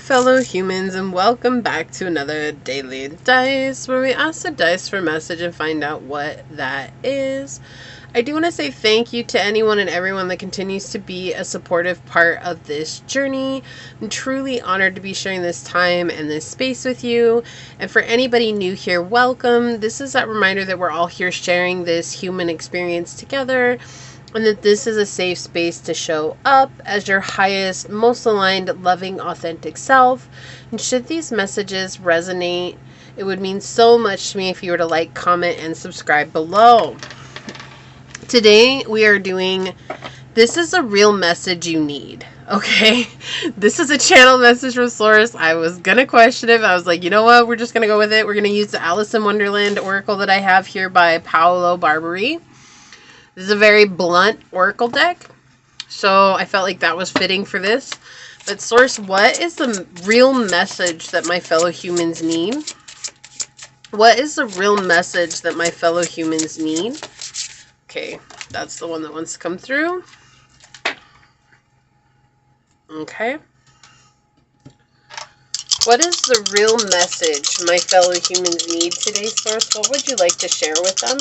fellow humans, and welcome back to another Daily Dice, where we ask the dice for a message and find out what that is. I do want to say thank you to anyone and everyone that continues to be a supportive part of this journey. I'm truly honored to be sharing this time and this space with you. And for anybody new here, welcome. This is that reminder that we're all here sharing this human experience together, and that this is a safe space to show up as your highest, most aligned, loving, authentic self. And should these messages resonate, it would mean so much to me if you were to like, comment, and subscribe below. Today we are doing This is a Real Message You Need. Okay, this is a channel message from Source. I was gonna question it. I was like, you know what? We're just gonna go with it. We're gonna use the Alice in Wonderland Oracle that I have here by Paolo Barberi. This is a very blunt oracle deck, so I felt like that was fitting for this. But Source, what is the real message that my fellow humans need? What is the real message that my fellow humans need? Okay, that's the one that wants to come through. Okay. What is the real message my fellow humans need today, Source? What would you like to share with them?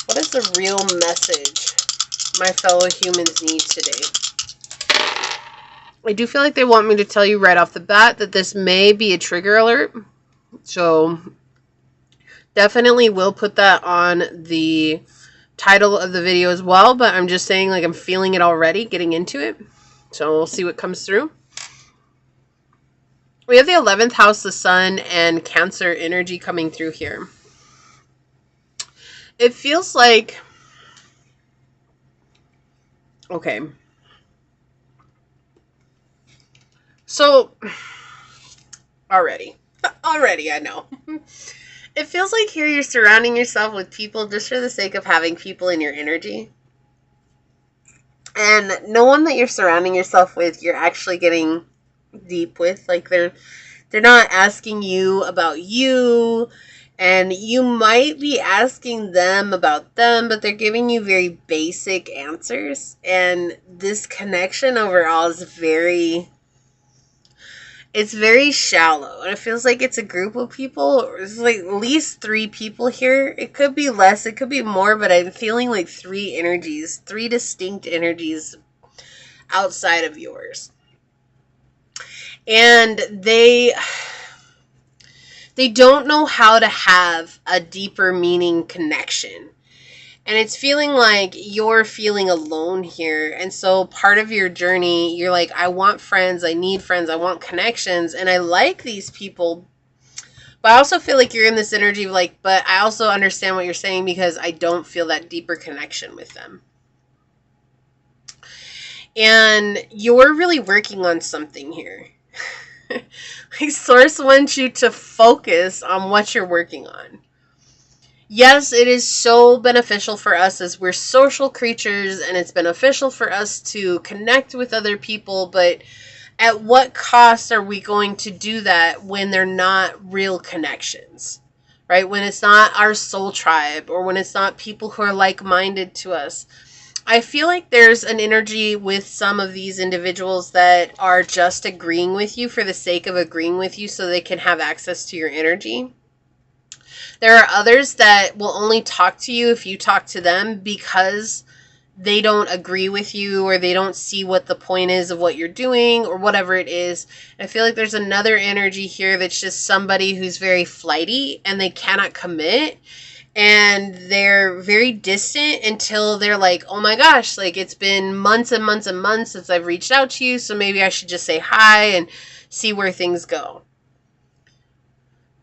What is the real message my fellow humans need today? I do feel like they want me to tell you right off the bat that this may be a trigger alert. So definitely will put that on the title of the video as well. But I'm just saying, like, I'm feeling it already getting into it. So we'll see what comes through. We have the 11th house, the sun, and Cancer energy coming through here. It feels like, okay. So, already I know. It feels like here you're surrounding yourself with people just for the sake of having people in your energy. And no one that you're surrounding yourself with, you're actually getting deep with. Like, they're not asking you about you. And you might be asking them about them, but they're giving you very basic answers. And this connection overall is very shallow. And it feels like it's a group of people. It's like at least 3 people here. It could be less, it could be more, but I'm feeling like 3 energies, 3 distinct energies outside of yours. And they don't know how to have a deeper meaning connection. And it's feeling like you're feeling alone here. And so part of your journey, you're like, I want friends, I need friends, I want connections, and I like these people. But I also feel like you're in this energy of like, but I also understand what you're saying because I don't feel that deeper connection with them. And you're really working on something here. Like, Source wants you to focus on what you're working on. Yes, it is so beneficial for us as we're social creatures, and it's beneficial for us to connect with other people, but at what cost are we going to do that when they're not real connections, right? When it's not our soul tribe, or when it's not people who are like-minded to us. I feel like there's an energy with some of these individuals that are just agreeing with you for the sake of agreeing with you so they can have access to your energy. There are others that will only talk to you if you talk to them because they don't agree with you, or they don't see what the point is of what you're doing, or whatever it is. I feel like there's another energy here that's just somebody who's very flighty and they cannot commit. And they're very distant until they're like, oh my gosh, like, it's been months and months and months since I've reached out to you, so maybe I should just say hi and see where things go.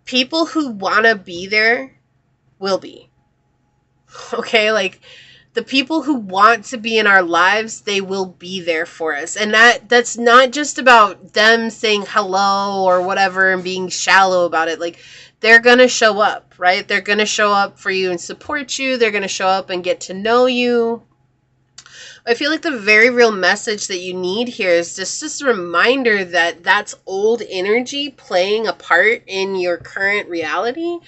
People who want to be there will be. Okay, like, the people who want to be in our lives, they will be there for us. And that's not just about them saying hello or whatever and being shallow about it. Like, they're going to show up, right? They're going to show up for you and support you. They're going to show up and get to know you. I feel like the very real message that you need here is just a reminder that that's old energy playing a part in your current reality,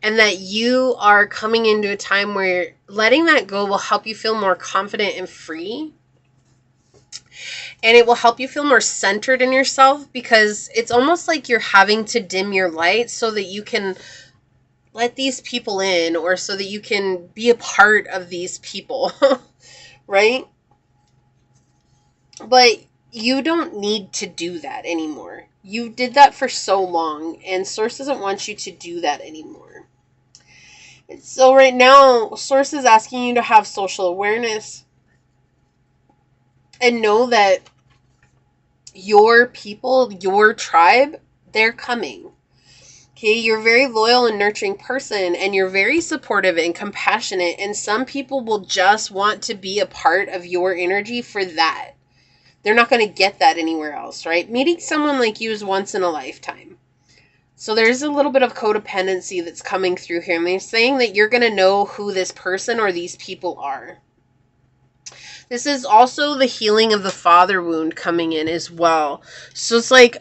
and that you are coming into a time where letting that go will help you feel more confident and free. And it will help you feel more centered in yourself, because it's almost like you're having to dim your light so that you can let these people in, or so that you can be a part of these people, right? But you don't need to do that anymore. You did that for so long, and Source doesn't want you to do that anymore. So right now, Source is asking you to have social awareness and know that your people, your tribe, they're coming. Okay, you're a very loyal and nurturing person, and you're very supportive and compassionate, and some people will just want to be a part of your energy for that. They're not going to get that anywhere else, right? Meeting someone like you is once in a lifetime. So there's a little bit of codependency that's coming through here, and they're saying that you're going to know who this person or these people are. This is also the healing of the father wound coming in as well. So it's like,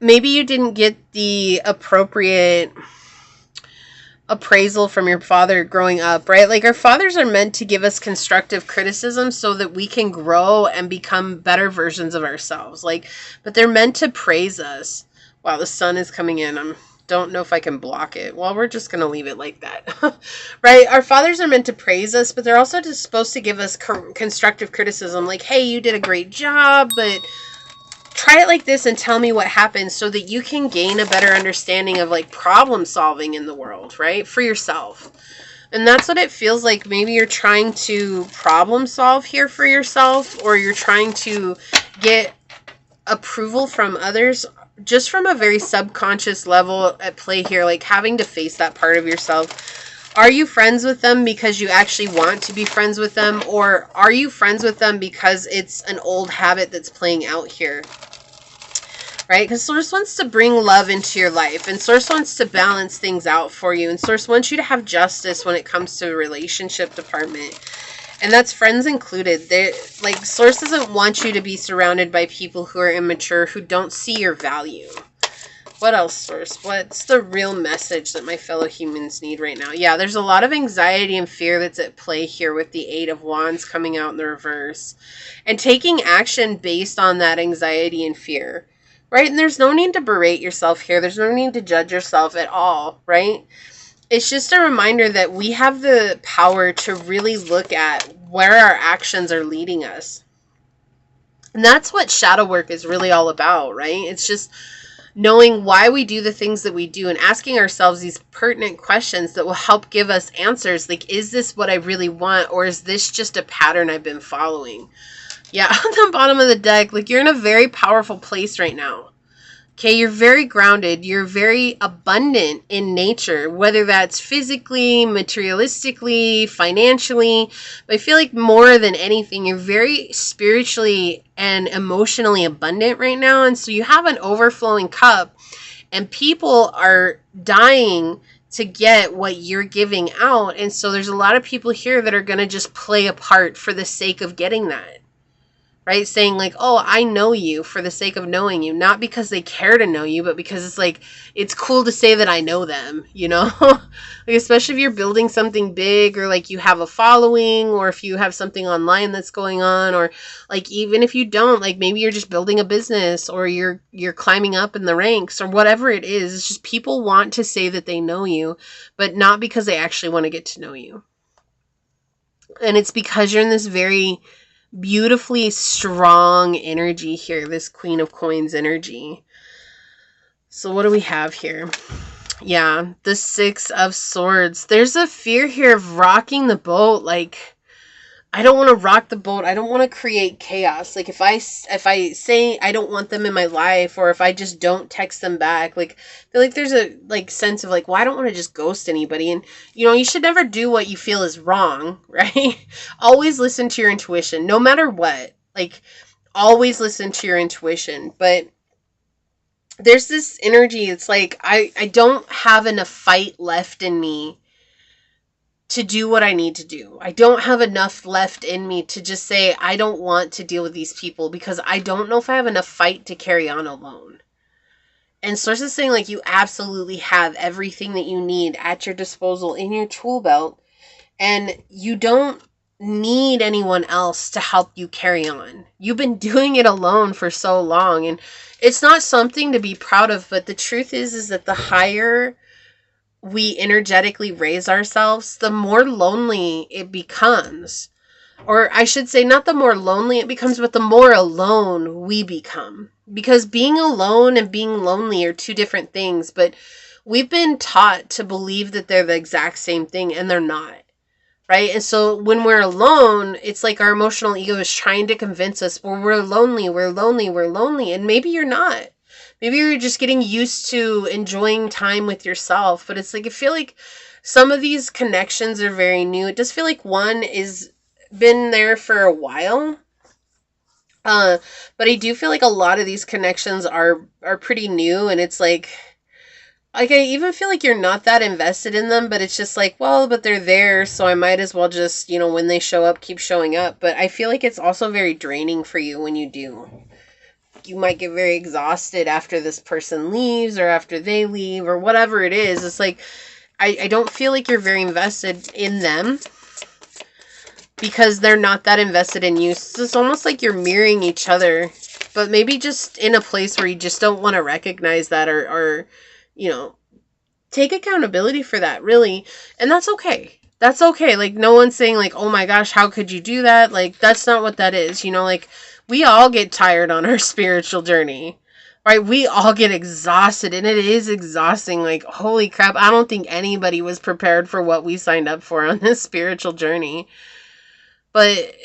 maybe you didn't get the appropriate appraisal from your father growing up, right? Like, our fathers are meant to give us constructive criticism so that we can grow and become better versions of ourselves. Like, but they're meant to praise us. Wow, the sun is coming in. Don't know if I can block it. Well, we're just going to leave it like that. Right? Our fathers are meant to praise us, but they're also just supposed to give us constructive criticism. Like, hey, you did a great job, but try it like this and tell me what happens, so that you can gain a better understanding of like problem solving in the world, right? For yourself. And that's what it feels like. Maybe you're trying to problem solve here for yourself, or you're trying to get approval from others, just from a very subconscious level at play here, like having to face that part of yourself. Are you friends with them because you actually want to be friends with them, or are you friends with them because it's an old habit that's playing out here? Right? Because Source wants to bring love into your life, and Source wants to balance things out for you, and Source wants you to have justice when it comes to the relationship department. And that's friends included. Like, Source doesn't want you to be surrounded by people who are immature, who don't see your value. What else, Source? What's the real message that my fellow humans need right now? Yeah, there's a lot of anxiety and fear that's at play here with the Eight of Wands coming out in the reverse. And taking action based on that anxiety and fear. Right? And there's no need to berate yourself here. There's no need to judge yourself at all, right? It's just a reminder that we have the power to really look at where our actions are leading us. And that's what shadow work is really all about, right? It's just knowing why we do the things that we do and asking ourselves these pertinent questions that will help give us answers. Like, is this what I really want, or is this just a pattern I've been following? Yeah, on the bottom of the deck, like, you're in a very powerful place right now. Okay, you're very grounded. You're very abundant in nature, whether that's physically, materialistically, financially. But I feel like more than anything, you're very spiritually and emotionally abundant right now. And so you have an overflowing cup, and people are dying to get what you're giving out. And so there's a lot of people here that are going to just play a part for the sake of getting that. Right? Saying like, oh, I know you for the sake of knowing you. Not because they care to know you, but because it's like, it's cool to say that I know them, you know? Like, especially if you're building something big, or like you have a following, or if you have something online that's going on, or like even if you don't, like maybe you're just building a business, or you're climbing up in the ranks, or whatever it is. It's just people want to say that they know you, but not because they actually want to get to know you. And it's because you're in this very beautifully strong energy here, this Queen of Coins energy. So what do we have here? Yeah, the Six of Swords. There's a fear here of rocking the boat. Like, I don't want to rock the boat. I don't want to create chaos. Like, if I say I don't want them in my life, or if I just don't text them back, like, I feel like there's a like sense of like, well, I don't want to just ghost anybody. And, you know, you should never do what you feel is wrong, right? Always listen to your intuition, no matter what. Like, always listen to your intuition. But there's this energy. It's like, I don't have enough fight left in me to do what I need to do. I don't have enough left in me to just say, I don't want to deal with these people, because I don't know if I have enough fight to carry on alone. And Source is saying, like, you absolutely have everything that you need at your disposal in your tool belt. And you don't need anyone else to help you carry on. You've been doing it alone for so long, and it's not something to be proud of, but the truth is that the higher we energetically raise ourselves, the more lonely it becomes. Or I should say, not the more lonely it becomes, but the more alone we become. Because being alone and being lonely are two different things, but we've been taught to believe that they're the exact same thing, and they're not. Right? And so when we're alone, it's like our emotional ego is trying to convince us, well, we're lonely, we're lonely, we're lonely. And maybe you're not. Maybe you're just getting used to enjoying time with yourself. But it's like, I feel like some of these connections are very new. It does feel like one is been there for a while. But I do feel like a lot of these connections are pretty new, and it's like I even feel like you're not that invested in them, but it's just like, well, but they're there, so I might as well just, when they show up, keep showing up. But I feel like it's also very draining for you when you do. You might get very exhausted after this person leaves, or after they leave, or whatever it is. It's like, I don't feel like you're very invested in them, because they're not that invested in you. So it's almost like you're mirroring each other, but maybe just in a place where you just don't want to recognize that, or take accountability for that, really. And that's okay. That's okay. Like, no one's saying like, oh my gosh, how could you do that? Like, that's not what that is. Like, we all get tired on our spiritual journey, right? We all get exhausted, and it is exhausting. Like, holy crap, I don't think anybody was prepared for what we signed up for on this spiritual journey. But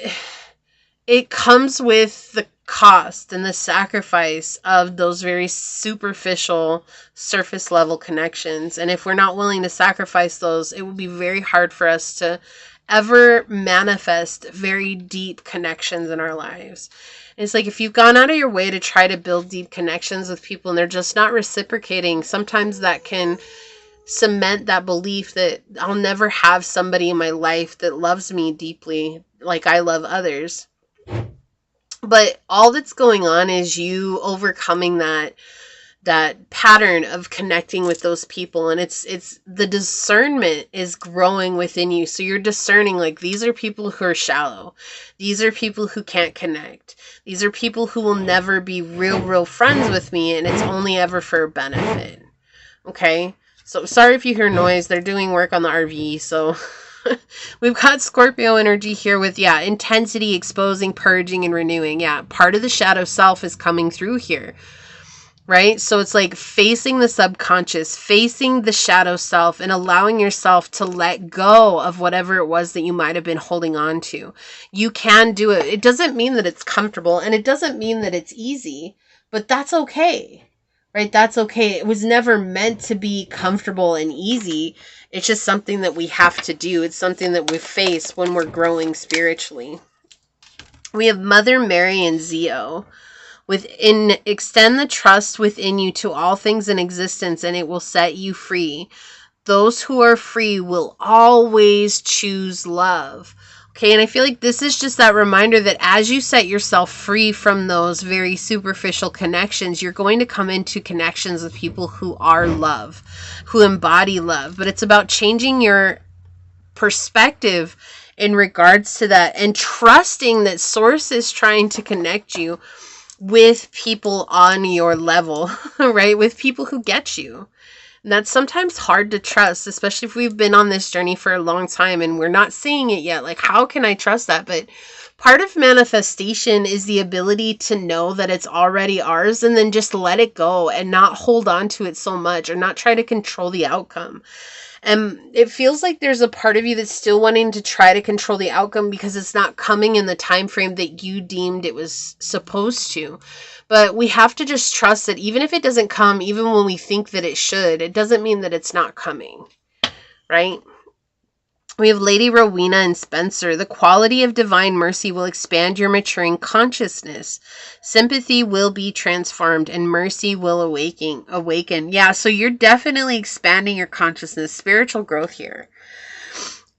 it comes with the cost and the sacrifice of those very superficial, surface level connections. And if we're not willing to sacrifice those, it will be very hard for us to ever manifest very deep connections in our lives. And it's like, if you've gone out of your way to try to build deep connections with people and they're just not reciprocating, sometimes that can cement that belief that I'll never have somebody in my life that loves me deeply like I love others. But all that's going on is you overcoming that pattern of connecting with those people, and it's the discernment is growing within you. So you're discerning, like, these are people who are shallow, these are people who can't connect, these are people who will never be real friends with me, and it's only ever for benefit. Okay, so sorry if you hear noise, they're doing work on the RV. So we've got Scorpio energy here with, intensity, exposing, purging, and renewing. Part of the shadow self is coming through here, right? So it's like facing the subconscious, facing the shadow self, and allowing yourself to let go of whatever it was that you might have been holding on to. You can do it. It doesn't mean that it's comfortable, and it doesn't mean that it's easy, but that's okay, right? That's okay. It was never meant to be comfortable and easy. It's just something that we have to do. It's something that we face when we're growing spiritually. We have Mother Mary and Zeo. Extend the trust within you to all things in existence, and it will set you free. Those who are free will always choose love. Okay, and I feel like this is just that reminder that as you set yourself free from those very superficial connections, you're going to come into connections with people who are love, who embody love. But it's about changing your perspective in regards to that, and trusting that Source is trying to connect you with people on your level, right? With people who get you. And that's sometimes hard to trust, especially if we've been on this journey for a long time and we're not seeing it yet. Like, how can I trust that? But part of manifestation is the ability to know that it's already ours, and then just let it go and not hold on to it so much, or not try to control the outcome. And it feels like there's a part of you that's still wanting to try to control the outcome because it's not coming in the time frame that you deemed it was supposed to. But we have to just trust that even if it doesn't come, even when we think that it should, it doesn't mean that it's not coming, right? We have Lady Rowena and Spencer. The quality of divine mercy will expand your maturing consciousness. Sympathy will be transformed, and mercy will awaken. Yeah, so you're definitely expanding your consciousness, spiritual growth here.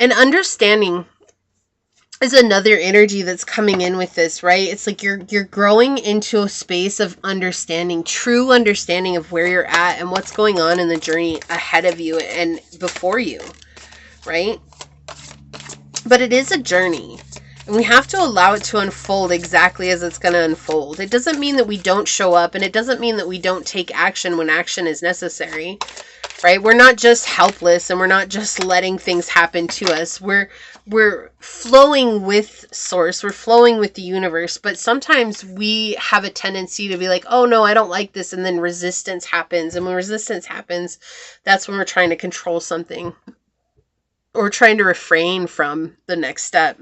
And understanding is another energy that's coming in with this, right? It's like you're growing into a space of understanding, true understanding of where you're at and what's going on in the journey ahead of you and before you, right? But it is a journey. And we have to allow it to unfold exactly as it's going to unfold. It doesn't mean that we don't show up, and it doesn't mean that we don't take action when action is necessary, right? We're not just helpless, and we're not just letting things happen to us. We're flowing with source. We're flowing with the universe. But sometimes we have a tendency to be like, oh no, I don't like this. And then resistance happens. And when resistance happens, that's when we're trying to control something or trying to refrain from the next step.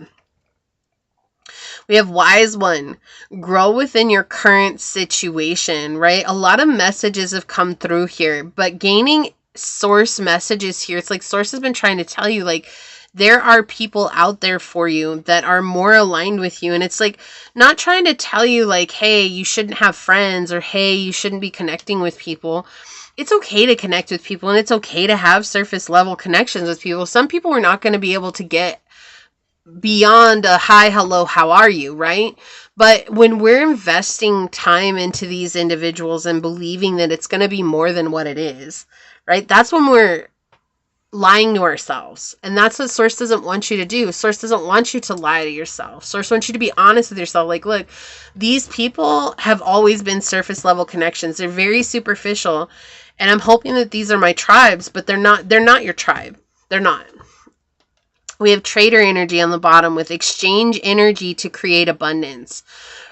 We have wise one, grow within your current situation, right? A lot of messages have come through here, but gaining source messages here, it's like source has been trying to tell you, like, there are people out there for you that are more aligned with you. And it's like not trying to tell you like, hey, you shouldn't have friends, or hey, you shouldn't be connecting with people. It's okay to connect with people, and it's okay to have surface level connections with people. Some people are not going to be able to get beyond a hi, hello, how are you, right? But when we're investing time into these individuals and believing that it's going to be more than what it is, right? That's when we're lying to ourselves. And that's what Source doesn't want you to do. Source doesn't want you to lie to yourself. Source wants you to be honest with yourself. Like, look, these people have always been surface level connections. They're very superficial. And I'm hoping that these are my tribes, but they're not your tribe. They're not. We have trader energy on the bottom with exchange energy to create abundance,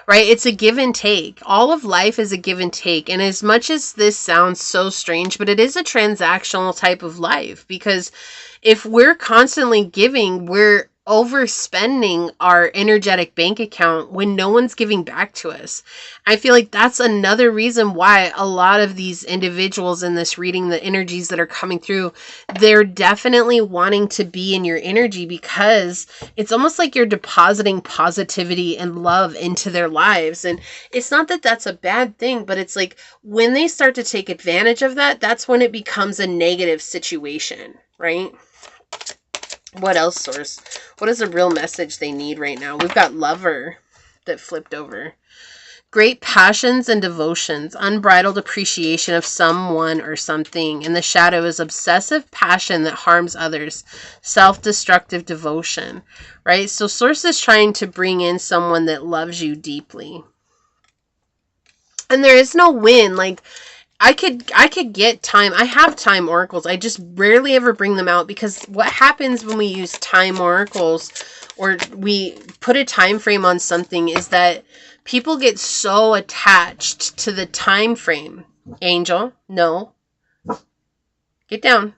right? It's a give and take. All of life is a give and take. And as much as this sounds so strange, but it is a transactional type of life, because if we're constantly giving, we're overspending our energetic bank account when no one's giving back to us. I feel like that's another reason why a lot of these individuals in this reading, the energies that are coming through, they're definitely wanting to be in your energy, because it's almost like you're depositing positivity and love into their lives. And it's not that that's a bad thing, but it's like when they start to take advantage of that, that's when it becomes a negative situation, right? What else, Source? What is the real message they need right now? We've got Lover that flipped over. Great passions and devotions, unbridled appreciation of someone or something. And the Shadow is obsessive passion that harms others, self-destructive devotion, right? So Source is trying to bring in someone that loves you deeply. And there is no win. Like, I could get time. I have time oracles. I just rarely ever bring them out, because what happens when we use time oracles or we put a time frame on something is that people get so attached to the time frame. Angel, no. Get down.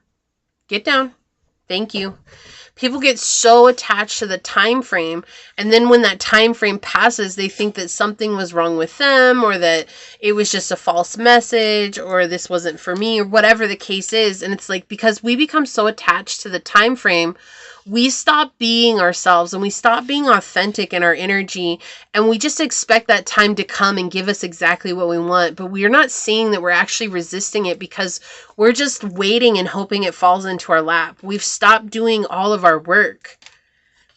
Get down. Thank you. People get so attached to the time frame, and then when that time frame passes, they think that something was wrong with them, or that it was just a false message, or this wasn't for me, or whatever the case is. And it's like, because we become so attached to the time frame, we stop being ourselves, and we stop being authentic in our energy, and we just expect that time to come and give us exactly what we want. But we're not seeing that we're actually resisting it, because we're just waiting and hoping it falls into our lap. We've stopped doing all of our work,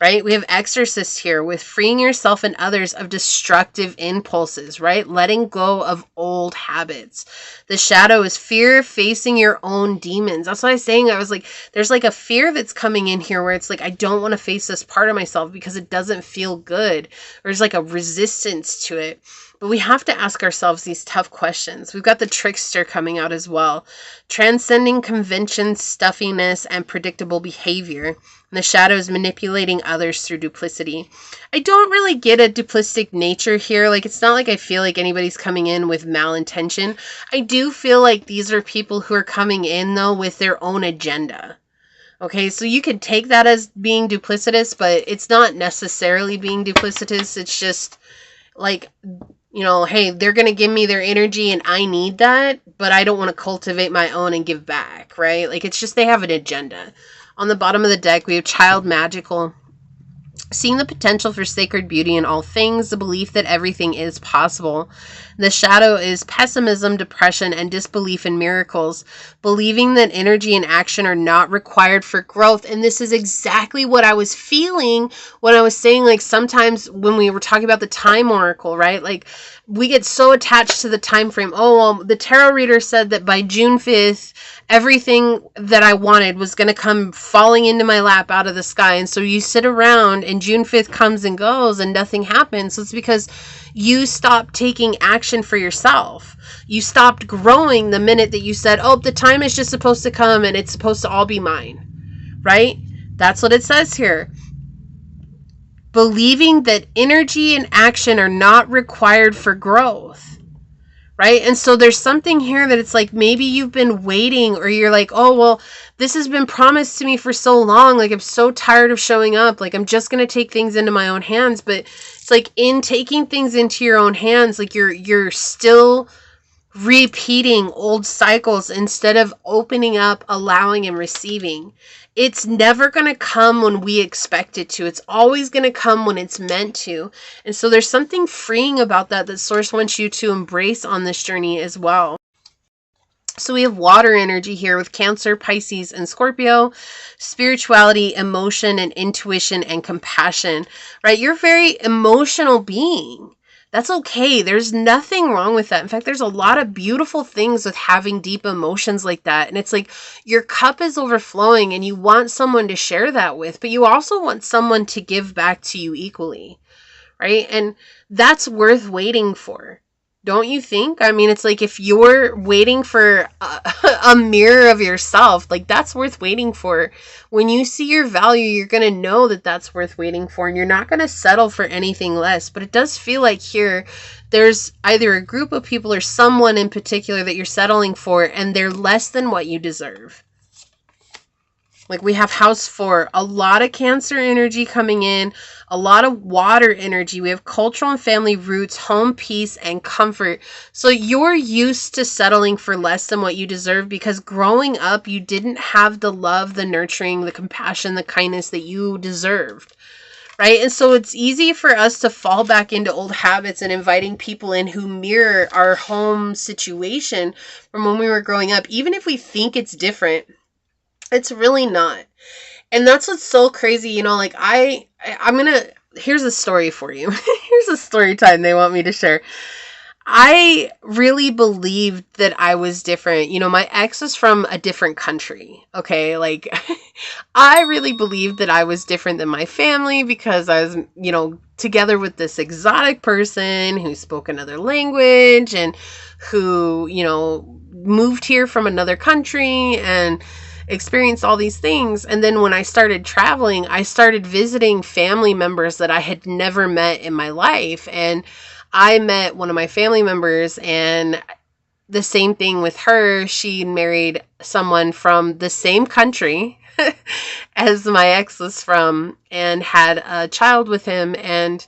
right? We have Exorcist here with freeing yourself and others of destructive impulses, right? Letting go of old habits. The Shadow is fear of facing your own demons. That's what I was saying. I was like, there's like a fear that's coming in here where it's like, I don't want to face this part of myself because it doesn't feel good. There's like a resistance to it. But we have to ask ourselves these tough questions. We've got the Trickster coming out as well. Transcending convention, stuffiness, and predictable behavior. And the Shadow is manipulating others through duplicity. I don't really get a duplistic nature here. Like, it's not like I feel like anybody's coming in with malintention. I do feel like these are people who are coming in, though, with their own agenda. Okay, so you could take that as being duplicitous, but it's not necessarily being duplicitous. It's just like, you know, hey, they're going to give me their energy and I need that, but I don't want to cultivate my own and give back, right? Like, it's just they have an agenda. On the bottom of the deck, we have Child Magical. Seeing the potential for sacred beauty in all things, the belief that everything is possible. The Shadow is pessimism, depression, and disbelief in miracles. Believing that energy and action are not required for growth. And this is exactly what I was feeling when I was saying, like, sometimes when we were talking about the time oracle, right? Like, we get so attached to the time frame. Oh, well, the tarot reader said that by June 5th everything that I wanted was going to come falling into my lap out of the sky. And so you sit around and June 5th comes and goes and nothing happens. So it's because you stopped taking action for yourself. You stopped growing the minute that you said, oh, the time is just supposed to come and it's supposed to all be mine, right? That's what it says here. Believing that energy and action are not required for growth. Right? And so there's something here that it's like maybe you've been waiting, or you're like, oh, well, this has been promised to me for so long. Like, I'm so tired of showing up. Like, I'm just going to take things into my own hands. But it's like in taking things into your own hands, like you're still repeating old cycles instead of opening up, allowing, and receiving. It's never going to come when we expect it to. It's always going to come when it's meant to. And so there's something freeing about that Source wants you to embrace on this journey as well. So we have water energy here with Cancer, Pisces, and Scorpio, spirituality, emotion, and intuition, and compassion, right? You're a very emotional being. That's okay. There's nothing wrong with that. In fact, there's a lot of beautiful things with having deep emotions like that. And it's like your cup is overflowing and you want someone to share that with, but you also want someone to give back to you equally, right? And that's worth waiting for. Don't you think? I mean, it's like if you're waiting for a mirror of yourself, like that's worth waiting for. When you see your value, you're going to know that that's worth waiting for, and you're not going to settle for anything less. But it does feel like here there's either a group of people or someone in particular that you're settling for, and they're less than what you deserve. Like we have house 4, a lot of Cancer energy coming in, a lot of water energy. We have cultural and family roots, home, peace, and comfort. So you're used to settling for less than what you deserve because growing up, you didn't have the love, the nurturing, the compassion, the kindness that you deserved. Right? And so it's easy for us to fall back into old habits and inviting people in who mirror our home situation from when we were growing up, even if we think it's different. It's really not. And that's what's so crazy, you know, like here's a story for you. Here's a story time they want me to share. I really believed that I was different. You know, my ex is from a different country. Okay. Like I really believed that I was different than my family because I was, you know, together with this exotic person who spoke another language and who, you know, moved here from another country and experienced all these things. And then when I started traveling, I started visiting family members that I had never met in my life. And I met one of my family members, and the same thing with her. She married someone from the same country as my ex was from and had a child with him. And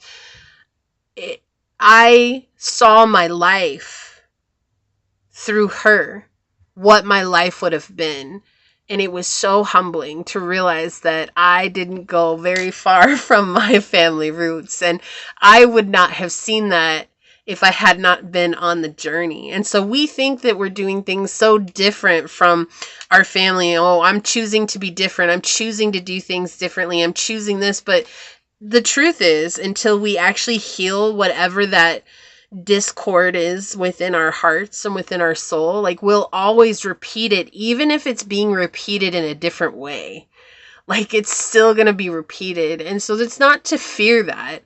I saw my life through her, what my life would have been. And it was so humbling to realize that I didn't go very far from my family roots. And I would not have seen that if I had not been on the journey. And so we think that we're doing things so different from our family. Oh, I'm choosing to be different. I'm choosing to do things differently. I'm choosing this. But the truth is, until we actually heal whatever that discord is within our hearts and within our soul, like we'll always repeat it, even if it's being repeated in a different way. Like it's still going to be repeated. And so it's not to fear that.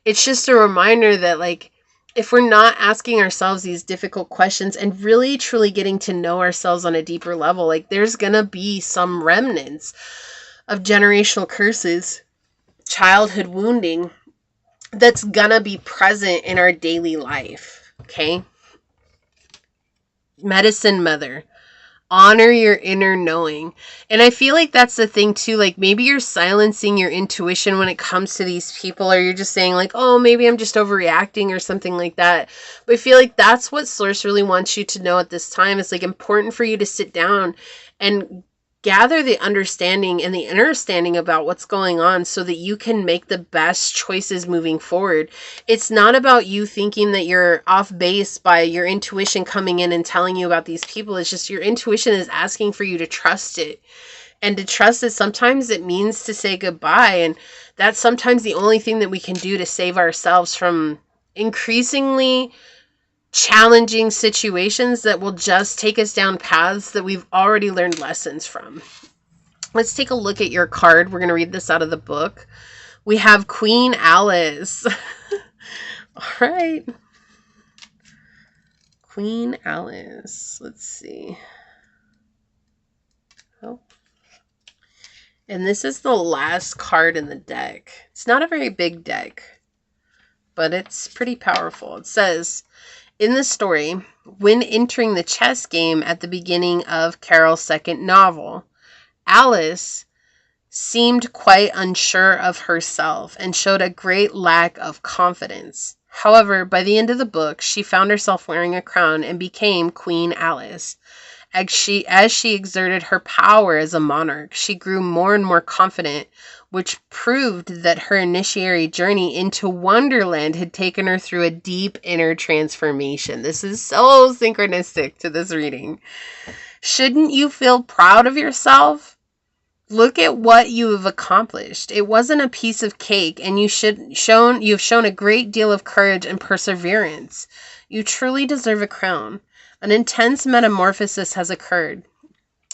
It's just a reminder that like, if we're not asking ourselves these difficult questions and really truly getting to know ourselves on a deeper level, like there's going to be some remnants of generational curses, childhood wounding, that's gonna be present in our daily life. Okay. Medicine mother. Honor your inner knowing. And I feel like that's the thing too. Like maybe you're silencing your intuition when it comes to these people, or you're just saying like, oh, maybe I'm just overreacting or something like that. But I feel like that's what Source really wants you to know at this time. It's like important for you to sit down and gather the understanding and the understanding about what's going on so that you can make the best choices moving forward. It's not about you thinking that you're off base by your intuition coming in and telling you about these people. It's just your intuition is asking for you to trust it. And to trust it, sometimes it means to say goodbye. And that's sometimes the only thing that we can do to save ourselves from increasingly challenging situations that will just take us down paths that we've already learned lessons from. Let's take a look at your card. We're going to read this out of the book. We have Queen Alice. All right. Queen Alice. Let's see. Oh. And this is the last card in the deck. It's not a very big deck, but it's pretty powerful. It says, in the story, when entering the chess game at the beginning of Carol's second novel, Alice seemed quite unsure of herself and showed a great lack of confidence. However, by the end of the book, she found herself wearing a crown and became Queen Alice. As she exerted her power as a monarch, she grew more and more confident, which proved that her initiatory journey into Wonderland had taken her through a deep inner transformation. This is so synchronistic to this reading. Shouldn't you feel proud of yourself? Look at what you have accomplished. It wasn't a piece of cake, and you've shown a great deal of courage and perseverance. You truly deserve a crown. An intense metamorphosis has occurred.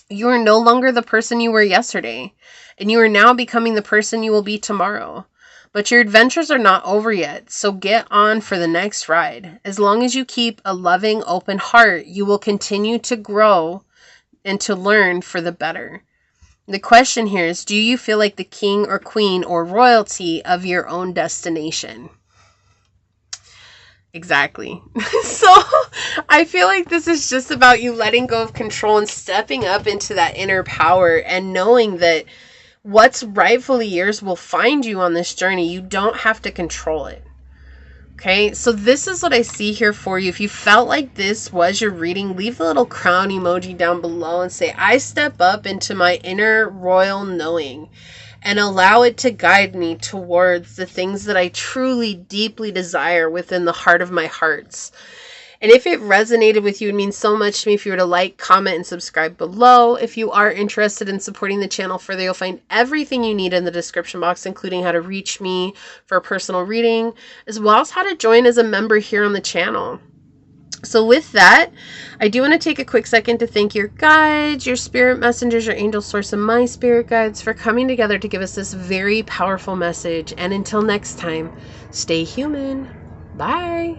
You are no longer the person you were yesterday, and you are now becoming the person you will be tomorrow. But your adventures are not over yet, so get on for the next ride. As long as you keep a loving, open heart, you will continue to grow and to learn for the better. The question here is, do you feel like the king or queen or royalty of your own destination? Exactly. So I feel like this is just about you letting go of control and stepping up into that inner power and knowing that what's rightfully yours will find you on this journey. You don't have to control it. Okay, so this is what I see here for you. If you felt like this was your reading, leave the little crown emoji down below and say, I step up into my inner royal knowing and allow it to guide me towards the things that I truly, deeply desire within the heart of my hearts. And if it resonated with you, it means so much to me if you were to like, comment, and subscribe below. If you are interested in supporting the channel further, you'll find everything you need in the description box, including how to reach me for a personal reading, as well as how to join as a member here on the channel. So with that, I do want to take a quick second to thank your guides, your spirit messengers, your angel source, and my spirit guides for coming together to give us this very powerful message. And until next time, stay human. Bye.